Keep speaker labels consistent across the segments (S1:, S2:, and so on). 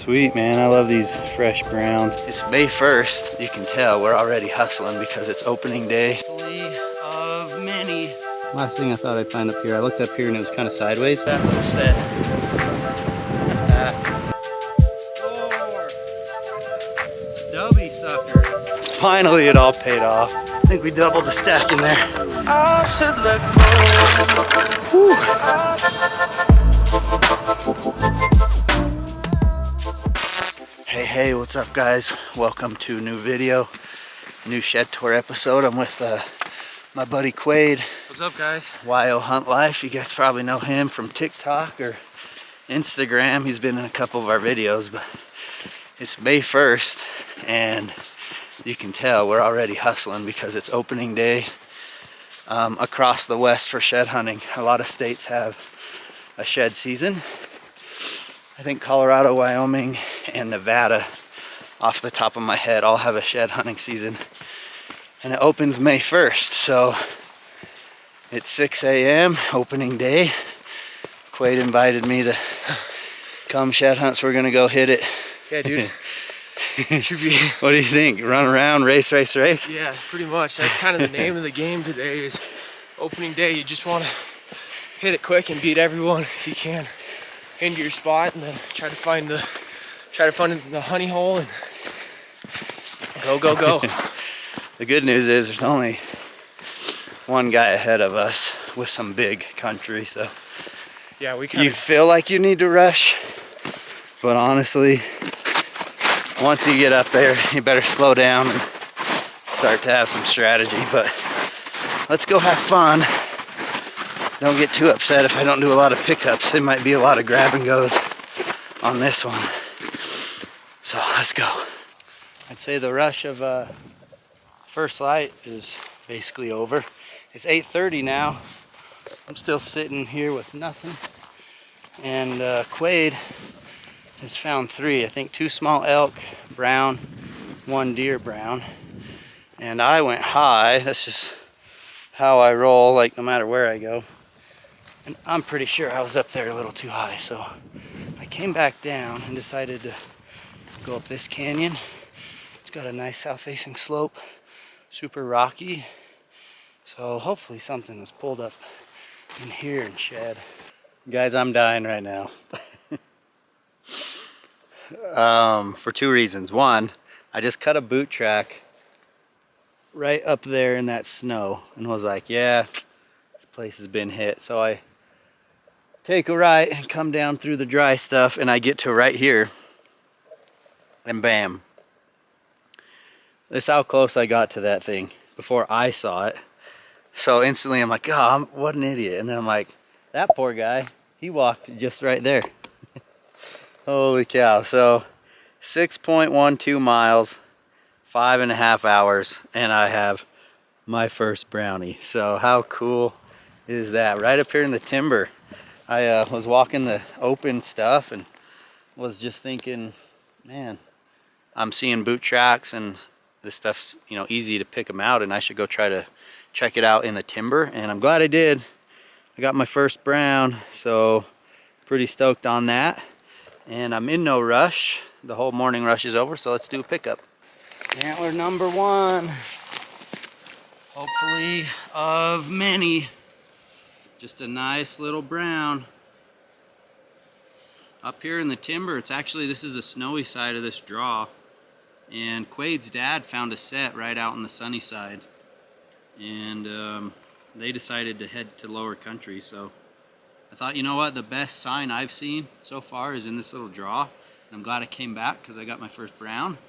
S1: Sweet, man. I love these fresh browns. It's May 1st. You can tell we're already hustling because it's opening day of many. Last thing I thought I'd find up here, I looked up here and it was kind of sideways. That little set. Stubby sucker. Finally, it all paid off. I think we doubled the stack in there. I should let go. Hey, what's up, guys? Welcome to a new video, new shed tour episode. I'm with my buddy Quade.
S2: What's up, guys?
S1: Hushlife. You guys probably know him from TikTok or Instagram. He's been in a couple of our videos, but it's May 1st and you can tell we're already hustling because it's opening day across the West for shed hunting. A lot of states have a shed season. I think Colorado, Wyoming, and Nevada, off the top of my head, all have a shed hunting season. And it opens May 1st, so it's 6 a.m., opening day. Quade invited me to come shed hunt, so we're gonna go hit it.
S2: Yeah, dude. Should be.
S1: What do you think? Run around, race?
S2: Yeah, pretty much. That's kind of the name of the game today is opening day. You just want to hit it quick and beat everyone if you can into your spot, and then try to find the honey hole and go.
S1: The good news is there's only one guy ahead of us with some big country, so
S2: yeah,
S1: you feel like you need to rush, but honestly, once you get up there, you better slow down and start to have some strategy. But let's go have fun. Don't get too upset if I don't do a lot of pickups. It might be a lot of grab and goes on this one. So let's go. I'd say the rush of first light is basically over. It's 8:30 now. I'm still sitting here with nothing. And Quade has found 3. I think 2 small elk brown, 1 deer brown. And I went high. That's just how I roll, like no matter where I go. And I'm pretty sure I was up there a little too high, so I came back down and decided to go up this canyon. It's got a nice south-facing slope, super rocky. So hopefully something was pulled up in here and shed. Guys, I'm dying right now. For 2 reasons. One, I just cut a boot track right up there in that snow and was like, yeah, this place has been hit. So I take a right and come down through the dry stuff, and I get to right here and bam. That's how close I got to that thing before I saw it. So instantly I'm like, oh, what an idiot. And then I'm like, that poor guy, he walked just right there. Holy cow. So 6.12 miles, 5.5 hours, and I have my first brownie. So how cool is that? Right up here in the timber. I was walking the open stuff and was just thinking, man, I'm seeing boot tracks and this stuff's, you know, easy to pick them out, and I should go try to check it out in the timber. And I'm glad I did. I got my first brown, so pretty stoked on that. And I'm in no rush. The whole morning rush is over, so let's do a pickup. Antler number 1. Hopefully of many. Just a nice little brown. Up here in the timber, it's actually, this is a snowy side of this draw. And Quade's dad found a set right out on the sunny side. And they decided to head to lower country, so I thought, you know what, the best sign I've seen so far is in this little draw. And I'm glad I came back because I got my first brown.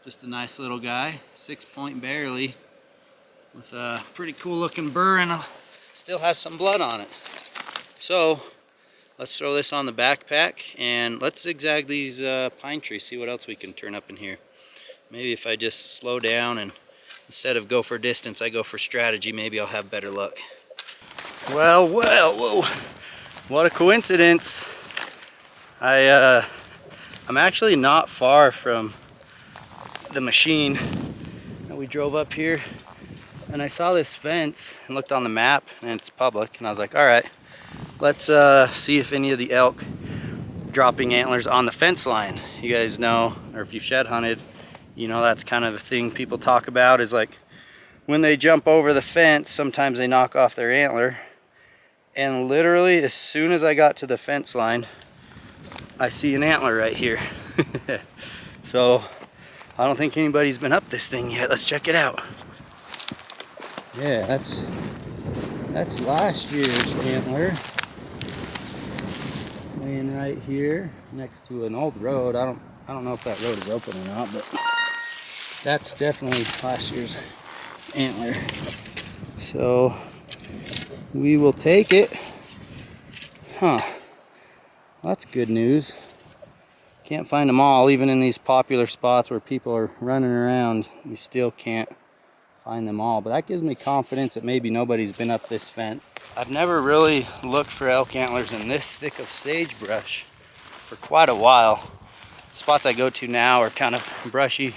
S1: Just a nice little guy, 6-point barely, with a pretty cool looking burr and still has some blood on it. So let's throw this on the backpack and let's zigzag these pine trees, see what else we can turn up in here. Maybe if I just slow down and instead of go for distance, I go for strategy, maybe I'll have better luck. Well, whoa, what a coincidence. I'm actually not far from the machine. We drove up here and I saw this fence and looked on the map and it's public, and I was like, all right, let's see if any of the elk dropping antlers on the fence line. You guys know, or if you've shed hunted, you know that's kind of the thing people talk about, is like when they jump over the fence, sometimes they knock off their antler. And literally as soon as I got to the fence line, I see an antler right here. So I don't think anybody's been up this thing yet. Let's check it out. Yeah, that's last year's antler. Laying right here next to an old road. I don't know if that road is open or not, but that's definitely last year's antler. So we will take it. Huh. Well, that's good news. Can't find them all, even in these popular spots where people are running around. You still can't find them all, but that gives me confidence that maybe nobody's been up this fence. I've never really looked for elk antlers in this thick of sagebrush for quite a while. Spots I go to now are kind of brushy,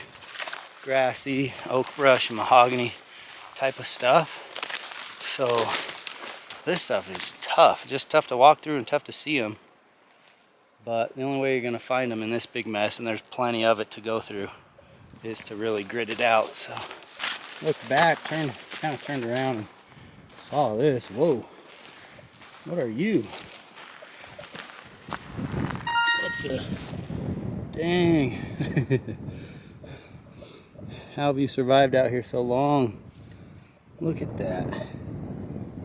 S1: grassy, oak brush, mahogany type of stuff. So this stuff is tough. It's just tough to walk through and tough to see them. But the only way you're gonna find them in this big mess, and there's plenty of it to go through, is to really grit it out. So looked back, kind of turned around and saw this. Whoa, what are you? What the dang? How have you survived out here so long? Look at that.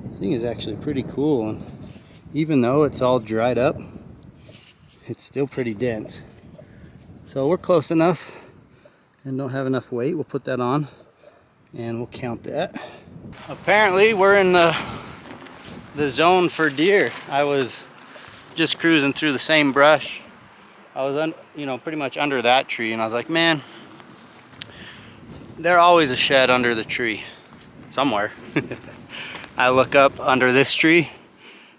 S1: This thing is actually pretty cool, and even though it's all dried up, it's still pretty dense. So we're close enough and don't have enough weight. We'll put that on and we'll count that. Apparently we're in the zone for deer. I was just cruising through the same brush. I was pretty much under that tree, and I was like, man, there's always a shed under the tree somewhere. I look up under this tree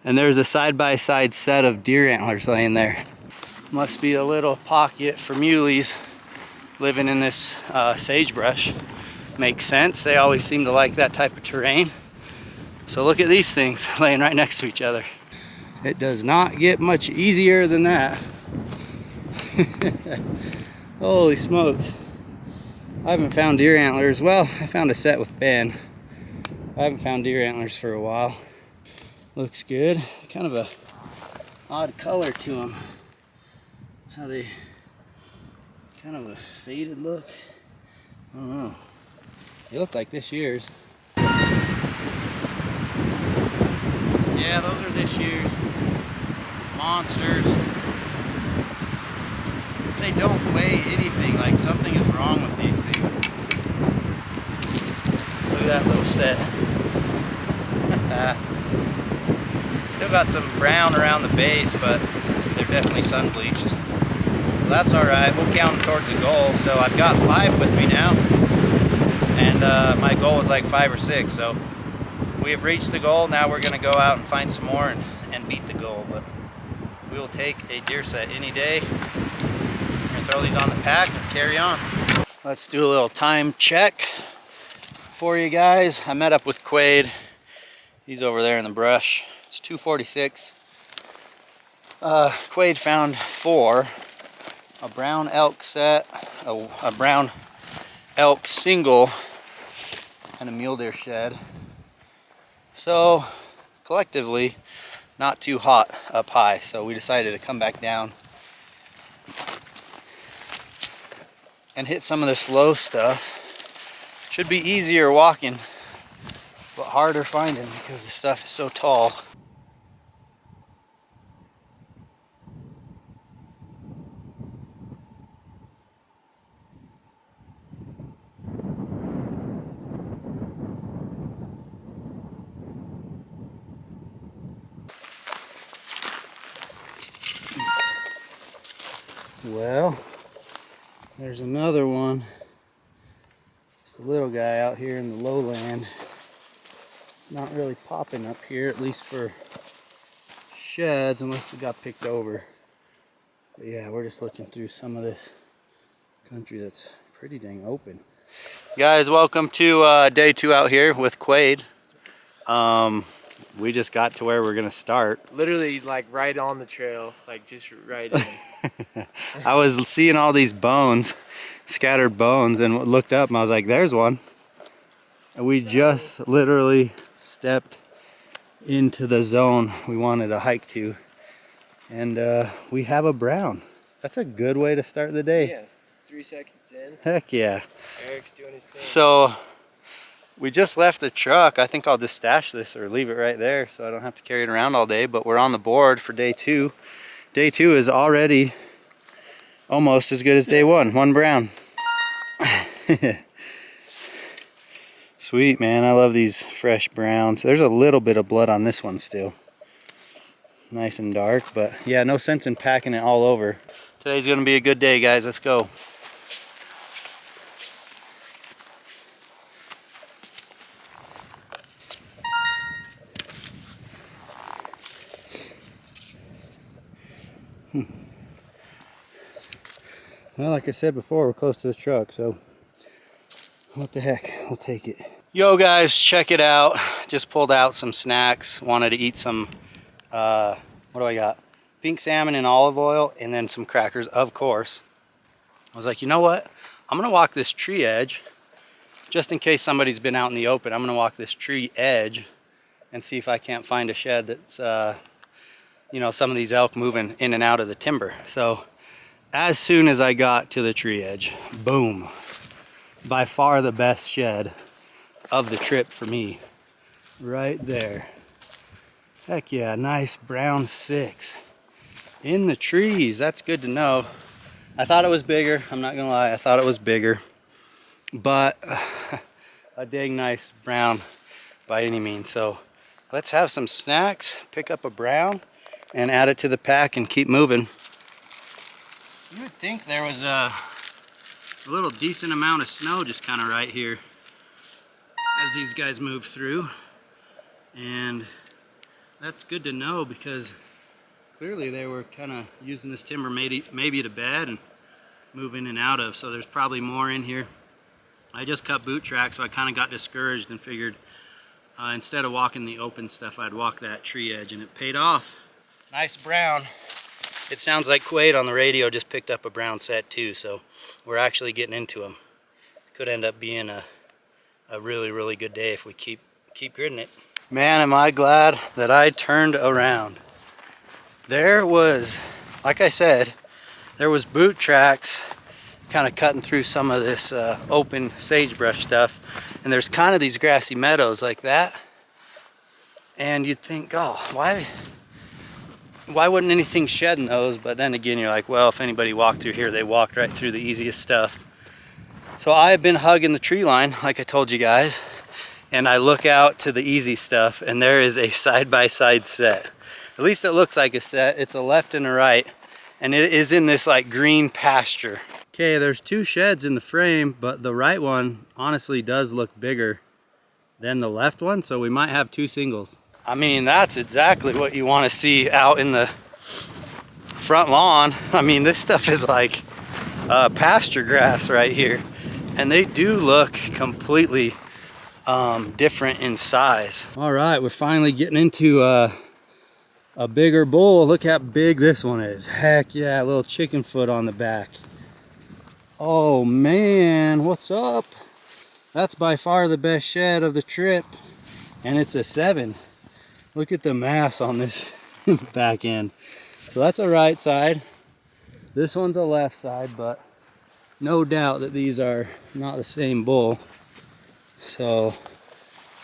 S1: and there's a side-by-side set of deer antlers laying there. Must be a little pocket for muleys living in this sagebrush. Makes sense. They always seem to like that type of terrain. So look at these things laying right next to each other. It does not get much easier than that. Holy smokes. I haven't found deer antlers. Well, I found a set with Ben. I haven't found deer antlers for a while. Looks good. Kind of a odd color to them. How they kind of a faded look. I don't know. They look like this year's. Yeah, those are this year's monsters. If they don't weigh anything, like something is wrong with these things. Look at that little set. Still got some brown around the base, but they're definitely sun bleached. Well, that's alright, we'll count them towards the goal. So I've got 5 with me now, and my goal was like 5 or 6, so we have reached the goal. Now we're going to go out and find some more and beat the goal, but we will take a deer set any day. We're going to throw these on the pack and carry on. Let's do a little time check for you guys. I met up with Quade. He's over there in the brush. It's 2:46. Quade found 4. A brown elk set, a brown elk single, and a mule deer shed. So collectively, not too hot up high. So we decided to come back down and hit some of this low stuff. Should be easier walking, but harder finding because the stuff is so tall. Well, there's another one. Just a little guy out here in the lowland. It's not really popping up here, at least for sheds, unless it got picked over. But yeah, we're just looking through some of this country that's pretty dang open. Guys, welcome to day 2 out here with Quade. we just got to where we're gonna start.
S2: Literally like right on the trail, like just right in.
S1: I was seeing all these bones, scattered bones, and looked up and I was like, there's one. And we just literally stepped into the zone we wanted to hike to. And we have a brown. That's a good way to start the day.
S2: Yeah, 3 seconds in.
S1: Heck yeah.
S2: Eric's doing his thing.
S1: So we just left the truck. I think I'll just stash this or leave it right there so I don't have to carry it around all day. But we're on the board for day 2. Day 2 is already almost as good as day 1. One brown. Sweet, man. I love these fresh browns. There's a little bit of blood on this one still. Nice and dark, but yeah, no sense in packing it all over. Today's gonna be a good day, guys. Let's go. Well, like I said before, we're close to the truck, so what the heck, we'll take it. Yo guys, check it out. Just pulled out some snacks. Wanted to eat some, what do I got? Pink salmon and olive oil, and then some crackers, of course. I was like, you know what? I'm gonna walk this tree edge, just in case somebody's been out in the open. I'm gonna walk this tree edge and see if I can't find a shed that's, you know, some of these elk moving in and out of the timber. So as soon as I got to the tree edge, boom. By far the best shed of the trip for me. Right there. Heck yeah, nice brown 6. In the trees, that's good to know. I thought it was bigger, I'm not gonna lie, I thought it was bigger. But a dang nice brown by any means. So let's have some snacks, pick up a brown, and add it to the pack and keep moving. You would think there was a little decent amount of snow just kind of right here as these guys move through, and that's good to know because clearly they were kind of using this timber maybe to bed and move in and out of, so there's probably more in here. I just cut boot track, so I kind of got discouraged and figured instead of walking the open stuff, I'd walk that tree edge, and it paid off. Nice brown. It sounds like Quaid on the radio just picked up a brown set too, so we're actually getting into them. Could end up being a really, really good day if we keep gridding it. Man, am I glad that I turned around. There was, like I said, there was boot tracks kind of cutting through some of this open sagebrush stuff, and there's kind of these grassy meadows like that, and you'd think, oh, why wouldn't anything shed in those? But then again, you're like, well, if anybody walked through here, they walked right through the easiest stuff. So I've been hugging the tree line, like I told you guys, and I look out to the easy stuff, and there is a side-by-side set. At least it looks like a set. It's a left and a right, and it is in this like green pasture. Okay, there's 2 sheds in the frame, but the right one honestly does look bigger than the left one, so we might have 2 singles. I mean, that's exactly what you want to see out in the front lawn. I mean, this stuff is like pasture grass right here, and they do look completely different in size. All right, we're finally getting into a bigger bull. Look how big this one is. Heck yeah, a little chicken foot on the back. Oh man, what's up? That's by far the best shed of the trip, and it's a 7. Look at the mass on this back end. So that's a right side. This one's a left side, but no doubt that these are not the same bull. So,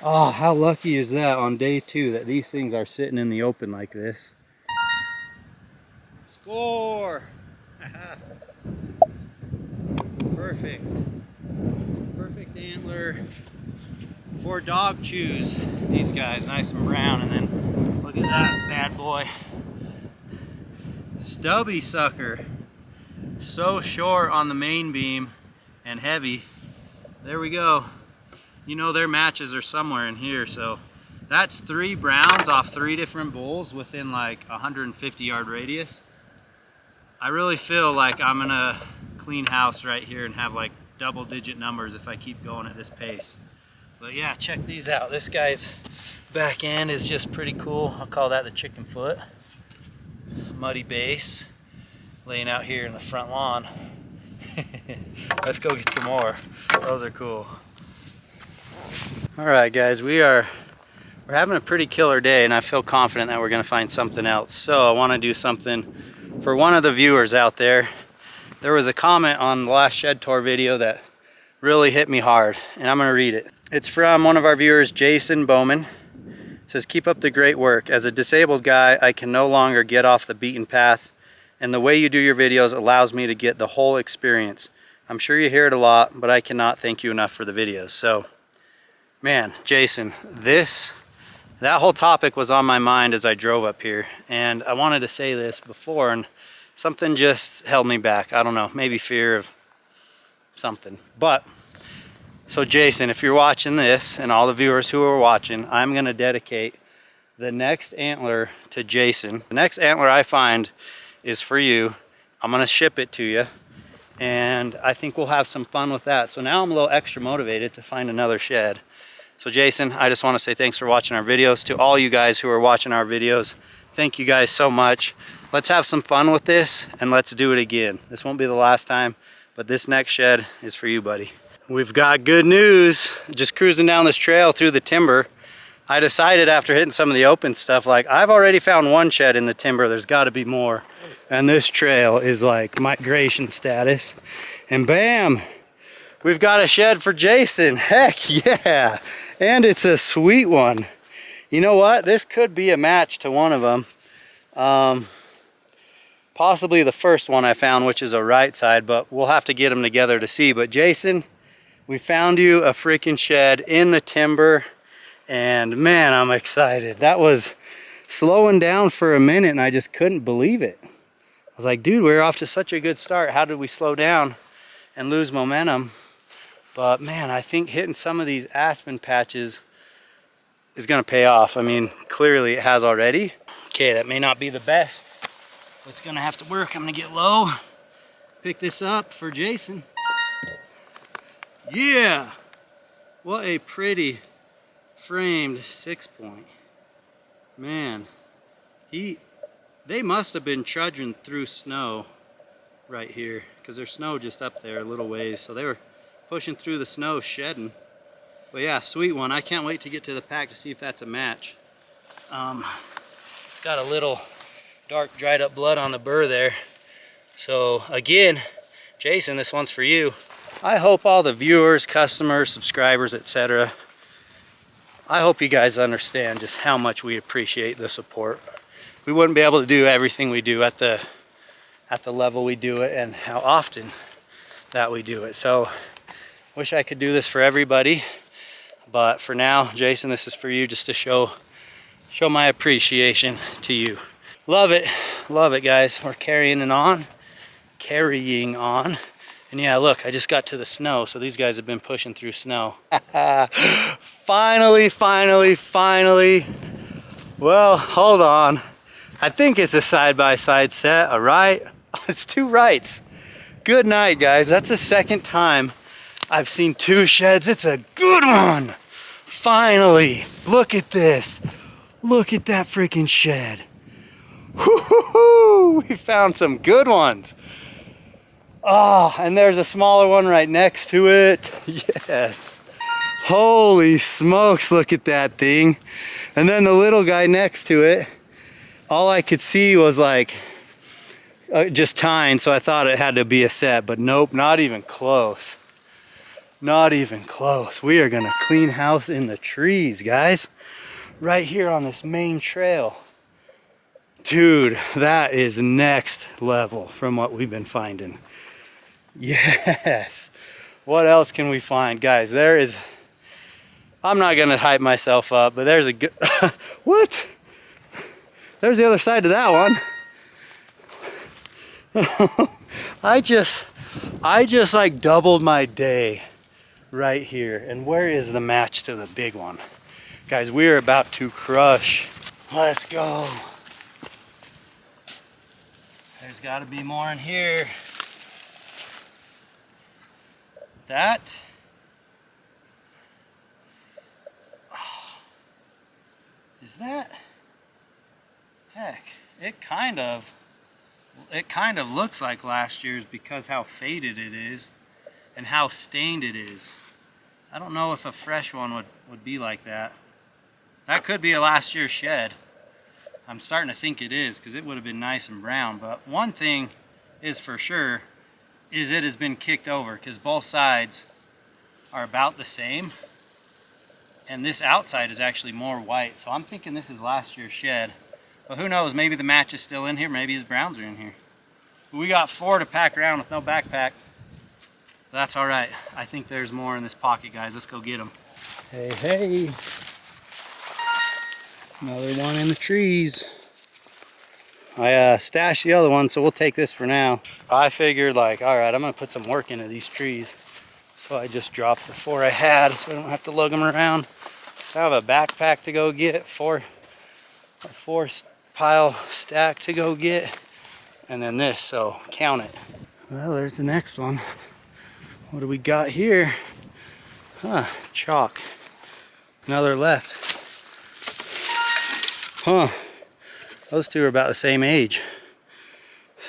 S1: oh, how lucky is that on day 2 that these things are sitting in the open like this. Score! Perfect. Perfect antler for dog chews. These guys, nice and brown, and then look at that bad boy. Stubby sucker. So short on the main beam and heavy. There we go. You know their matches are somewhere in here, so that's 3 browns off 3 different bulls within like 150-yard radius. I really feel like I'm gonna clean house right here and have like double-digit numbers if I keep going at this pace. But yeah, check these out. This guy's back end is just pretty cool. I'll call that the chicken foot. Muddy base laying out here in the front lawn. Let's go get some more. Those are cool. All right, guys, we're having a pretty killer day, and I feel confident that we're gonna find something else. So I want to do something for one of the viewers out there. There was a comment on the last shed tour video that really hit me hard, and I'm gonna read it. It's from one of our viewers, Jason Bowman. It says, keep up the great work. As a disabled guy, I can no longer get off the beaten path, and the way you do your videos allows me to get the whole experience. I'm sure you hear it a lot, but I cannot thank you enough for the videos. So, man, Jason, that whole topic was on my mind as I drove up here, and I wanted to say this before, and something just held me back. I don't know, maybe fear of something. But, so Jason, if you're watching this, and all the viewers who are watching, I'm going to dedicate the next antler to Jason. The next antler I find is for you. I'm going to ship it to you, and I think we'll have some fun with that. So now I'm a little extra motivated to find another shed. So Jason, I just want to say thanks for watching our videos. To all you guys who are watching our videos, thank you guys so much. Let's have some fun with this, and let's do it again. This won't be the last time, but this next shed is for you, buddy. We've got good news. Just cruising down this trail through the timber, I decided after hitting some of the open stuff, like, I've already found one shed in the timber. There's got to be more. And this trail is like migration status. And bam, we've got a shed for Jason. Heck yeah. And it's a sweet one. You know what? This could be a match to one of them. Possibly the first one I found, which is a right side, but we'll have to get them together to see. But Jason, we found you a freaking shed in the timber, and man, I'm excited. That was slowing down for a minute, and I just couldn't believe it. I was like, dude, we were off to such a good start. How did we slow down and lose momentum? But man, I think hitting some of these aspen patches is gonna pay off. I mean, clearly it has already. Okay, that may not be the best. It's gonna have to work. I'm gonna get low, pick this up for Jason. Yeah, what a pretty framed 6-point. Man, they must have been trudging through snow right here, because there's snow just up there a little ways, so they were pushing through the snow, shedding. But yeah, sweet one. I can't wait to get to the pack to see if that's a match. It's got a little dark dried up blood on the burr there. So again, Jason, this one's for you. I hope all the viewers, customers, subscribers, etc., I hope you guys understand just how much we appreciate the support. We wouldn't be able to do everything we do at the level we do it, and how often that we do it. So wish I could do this for everybody, but for now, Jason, this is for you, just to show my appreciation to you. Love it, guys. We're carrying on. And yeah, look, I just got to the snow, so these guys have been pushing through snow. Finally. Well, hold on. I think it's a side-by-side set, a right. It's two rights. Good night, guys. That's the second time I've seen two sheds. It's a good one. Finally. Look at this. Look at that freaking shed. Woo-hoo-hoo! We found some good ones. Oh, and there's a smaller one right next to it. Yes. Holy smokes, look at that thing. And then the little guy next to it, all I could see was like just tine, so I thought it had to be a set, but nope, not even close. Not even close. We are gonna clean house in the trees, guys. Right here on this main trail. Dude, that is next level from what we've been finding. Yes. What else can we find? Guys, there is, I'm not gonna hype myself up, but there's a good, what? There's the other side to that one. I just like doubled my day right here. And where is the match to the big one? Guys, we are about to crush. Let's go. There's got to be more in here. Is that? Heck, it kind of looks like last year's because how faded it is and how stained it is. I don't know if a fresh one would be like that. That could be a last year's shed. I'm starting to think it is because it would have been nice and brown. But one thing is for sure is it has been kicked over because both sides are about the same. And this outside is actually more white. So I'm thinking this is last year's shed. But who knows, maybe the match is still in here, maybe his browns are in here. But we got 4 to pack around with no backpack. That's all right. I think there's more in this pocket, guys. Let's go get them. Hey, hey. Another one in the trees. I stashed the other one, so we'll take this for now. I figured like, all right, I'm gonna put some work into these trees. So I just dropped the 4 I had so I don't have to lug them around. I have a backpack to go get, a 4 pile stack to go get, and then this, so count it. Well, there's the next one. What do we got here? Huh, chalk. Another left. Huh, those two are about the same age.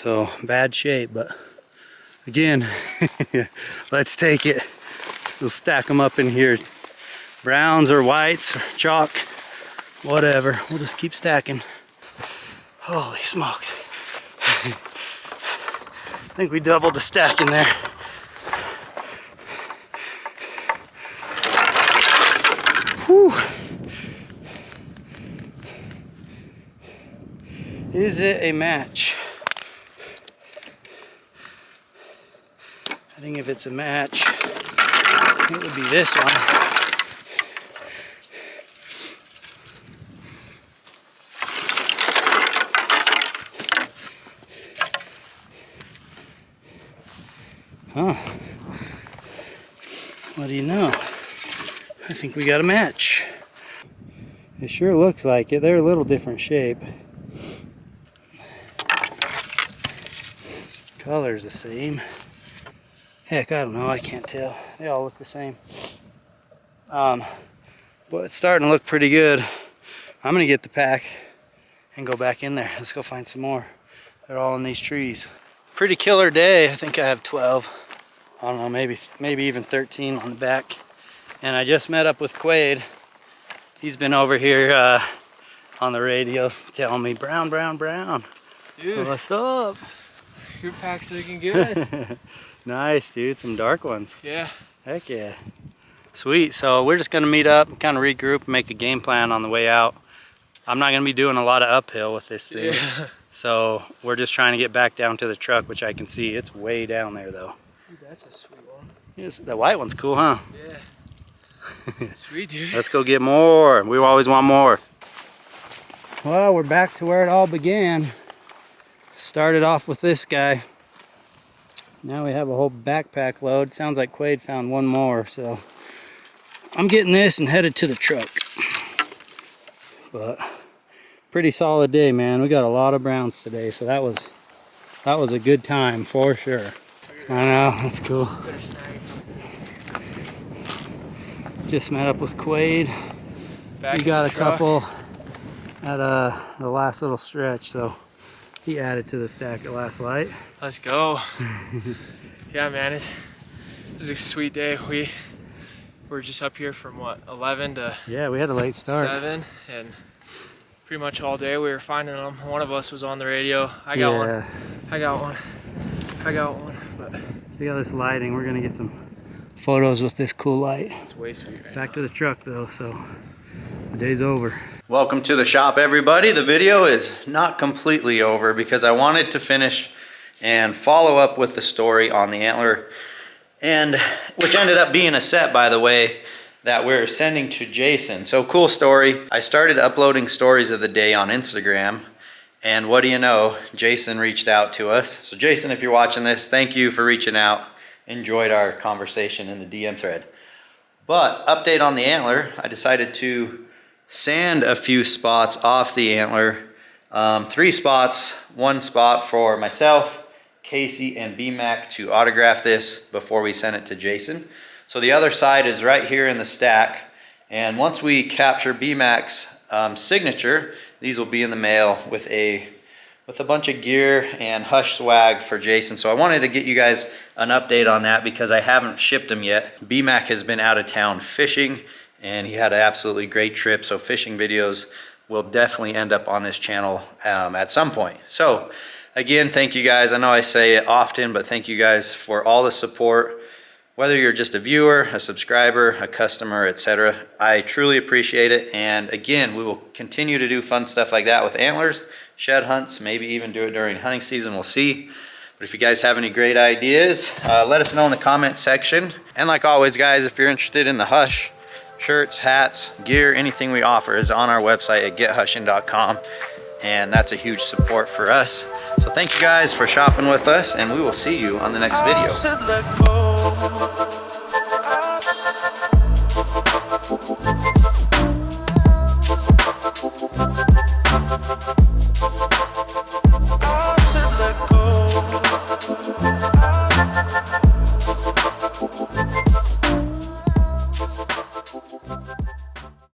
S1: So bad shape, but again, let's take it. We'll stack them up in here. Browns or whites or chalk, whatever. We'll just keep stacking. Holy smokes. I think we doubled the stack in there. Whew. Is it a match? I think if it's a match, it would be this one. Huh. What do you know? I think we got a match. It sure looks like it. They're a little different shape. Color's the same. Heck, I don't know. I can't tell. They all look the same. But it's starting to look pretty good. I'm gonna get the pack and go back in there. Let's go find some more. They're all in these trees. Pretty killer day. I think I have 12. I don't know, maybe even 13 on the back. And I just met up with Quaid. He's been over here on the radio telling me, brown, brown, brown.
S2: Dude,
S1: what's up?
S2: Your pack's looking good.
S1: Nice, dude. Some dark ones.
S2: Yeah.
S1: Heck yeah. Sweet. So we're just gonna meet up, kind of regroup, and make a game plan on the way out. I'm not gonna be doing a lot of uphill with this thing.
S2: Yeah.
S1: So we're just trying to get back down to the truck, which I can see. It's way down there though.
S2: Dude, that's a sweet one.
S1: Yes, the white one's cool, huh?
S2: Yeah. Sweet, dude.
S1: Let's go get more. We always want more. Well, we're back to where it all began. Started off with this guy. Now we have a whole backpack load. Sounds like Quaid found one more, so I'm getting this and headed to the truck. But pretty solid day, man. We got a lot of browns today, so that was a good time for sure. I know, that's cool. Just met up with Quaid. We got a couple at the last little stretch, so he added to the stack at last light.
S2: Let's go. Yeah, man, it was a sweet day. We were just up here from what, 11 to
S1: yeah, we had a late start.
S2: 7, and pretty much all day we were finding them. One of us was on the radio. I got one. But
S1: we got this lighting. We're gonna get some photos with this cool light.
S2: It's way sweet right
S1: Back
S2: now.
S1: to the truck though, so the day's over. Welcome to the shop, everybody. The video is not completely over because I wanted to finish and follow up with the story on the Antler, and which ended up being a set, by the way, that we're sending to Jason. So cool story. I started uploading stories of the day on Instagram, and what do you know, Jason reached out to us. So Jason, if you're watching this, thank you for reaching out. Enjoyed our conversation in the DM thread. But update on the Antler, I decided to sand a few spots off the Antler. 3 spots, 1 spot for myself, Casey, and BMAC to autograph this before we send it to Jason. So the other side is right here in the stack, and once we capture BMAC's signature. These will be in the mail with a bunch of gear and Hush swag for Jason. So I wanted to get you guys an update on that because I haven't shipped them yet. B-Mac has been out of town fishing and he had an absolutely great trip. So fishing videos will definitely end up on this channel at some point. So again, thank you guys. I know I say it often, but thank you guys for all the support. Whether you're just a viewer, a subscriber, a customer, etc. I truly appreciate it. And again, we will continue to do fun stuff like that with antlers, shed hunts, maybe even do it during hunting season, we'll see. But if you guys have any great ideas, let us know in the comment section. And like always guys, if you're interested in the Hush, shirts, hats, gear, anything we offer is on our website at gethushin.com. And that's a huge support for us. So thank you guys for shopping with us and we will see you on the next video.